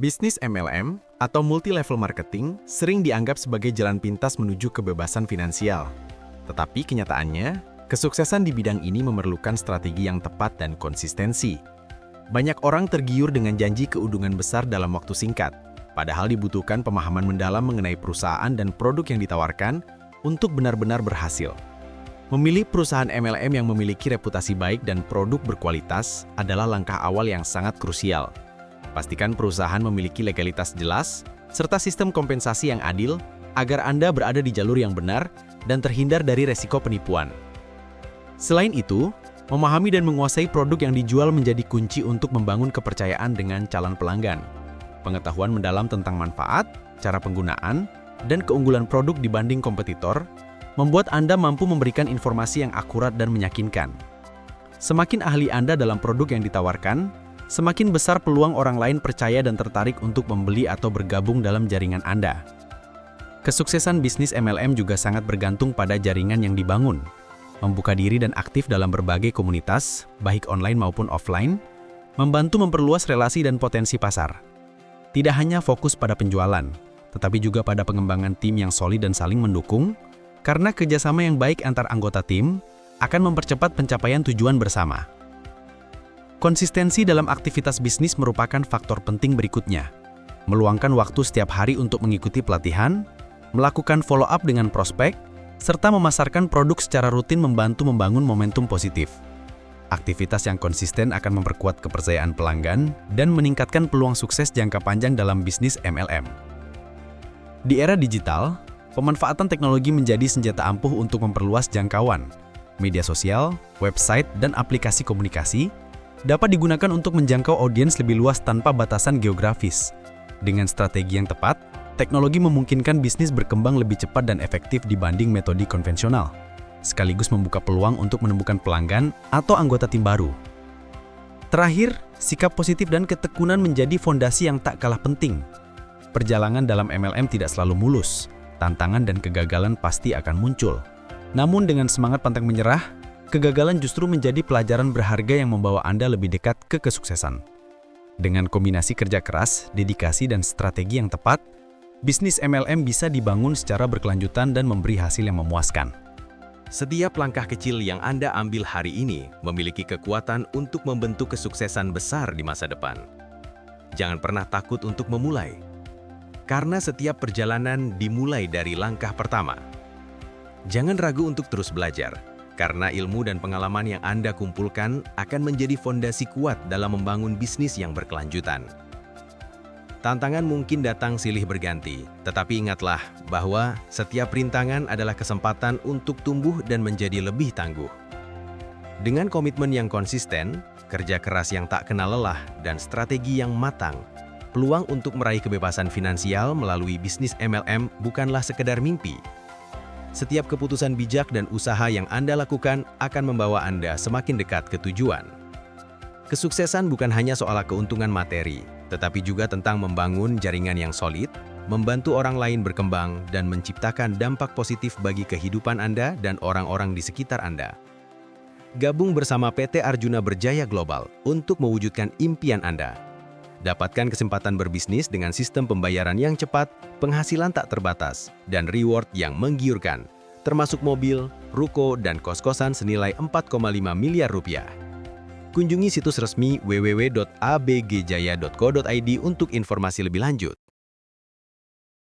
Bisnis MLM atau multi-level marketing sering dianggap sebagai jalan pintas menuju kebebasan finansial. Tetapi kenyataannya, kesuksesan di bidang ini memerlukan strategi yang tepat dan konsistensi. Banyak orang tergiur dengan janji keuntungan besar dalam waktu singkat, padahal dibutuhkan pemahaman mendalam mengenai perusahaan dan produk yang ditawarkan untuk benar-benar berhasil. Memilih perusahaan MLM yang memiliki reputasi baik dan produk berkualitas adalah langkah awal yang sangat krusial. Pastikan perusahaan memiliki legalitas jelas, serta sistem kompensasi yang adil, agar Anda berada di jalur yang benar dan terhindar dari resiko penipuan. Selain itu, memahami dan menguasai produk yang dijual menjadi kunci untuk membangun kepercayaan dengan calon pelanggan. Pengetahuan mendalam tentang manfaat, cara penggunaan, dan keunggulan produk dibanding kompetitor, membuat Anda mampu memberikan informasi yang akurat dan meyakinkan. Semakin ahli Anda dalam produk yang ditawarkan, semakin besar peluang orang lain percaya dan tertarik untuk membeli atau bergabung dalam jaringan Anda. Kesuksesan bisnis MLM juga sangat bergantung pada jaringan yang dibangun. Membuka diri dan aktif dalam berbagai komunitas, baik online maupun offline, membantu memperluas relasi dan potensi pasar. Tidak hanya fokus pada penjualan, tetapi juga pada pengembangan tim yang solid dan saling mendukung, karena kerjasama yang baik antar anggota tim akan mempercepat pencapaian tujuan bersama. Konsistensi dalam aktivitas bisnis merupakan faktor penting berikutnya. Meluangkan waktu setiap hari untuk mengikuti pelatihan, melakukan follow-up dengan prospek, serta memasarkan produk secara rutin membantu membangun momentum positif. Aktivitas yang konsisten akan memperkuat kepercayaan pelanggan dan meningkatkan peluang sukses jangka panjang dalam bisnis MLM. Di era digital, pemanfaatan teknologi menjadi senjata ampuh untuk memperluas jangkauan. Media sosial, website, dan aplikasi komunikasi dapat digunakan untuk menjangkau audiens lebih luas tanpa batasan geografis. Dengan strategi yang tepat, teknologi memungkinkan bisnis berkembang lebih cepat dan efektif dibanding metode konvensional, sekaligus membuka peluang untuk menemukan pelanggan atau anggota tim baru. Terakhir, sikap positif dan ketekunan menjadi fondasi yang tak kalah penting. Perjalanan dalam MLM tidak selalu mulus, tantangan dan kegagalan pasti akan muncul. Namun dengan semangat pantang menyerah, kegagalan justru menjadi pelajaran berharga yang membawa Anda lebih dekat ke kesuksesan. Dengan kombinasi kerja keras, dedikasi, dan strategi yang tepat, bisnis MLM bisa dibangun secara berkelanjutan dan memberi hasil yang memuaskan. Setiap langkah kecil yang Anda ambil hari ini memiliki kekuatan untuk membentuk kesuksesan besar di masa depan. Jangan pernah takut untuk memulai, karena setiap perjalanan dimulai dari langkah pertama. Jangan ragu untuk terus belajar, karena ilmu dan pengalaman yang Anda kumpulkan akan menjadi fondasi kuat dalam membangun bisnis yang berkelanjutan. Tantangan mungkin datang silih berganti, tetapi ingatlah bahwa setiap rintangan adalah kesempatan untuk tumbuh dan menjadi lebih tangguh. Dengan komitmen yang konsisten, kerja keras yang tak kenal lelah, dan strategi yang matang, peluang untuk meraih kebebasan finansial melalui bisnis MLM bukanlah sekedar mimpi. Setiap keputusan bijak dan usaha yang Anda lakukan akan membawa Anda semakin dekat ke tujuan. Kesuksesan bukan hanya soal keuntungan materi, tetapi juga tentang membangun jaringan yang solid, membantu orang lain berkembang, dan menciptakan dampak positif bagi kehidupan Anda dan orang-orang di sekitar Anda. Gabung bersama PT Arjuna Berjaya Global untuk mewujudkan impian Anda. Dapatkan kesempatan berbisnis dengan sistem pembayaran yang cepat, penghasilan tak terbatas, dan reward yang menggiurkan, termasuk mobil, ruko, dan kos-kosan senilai 4,5 miliar rupiah. Kunjungi situs resmi www.abgjaya.co.id untuk informasi lebih lanjut.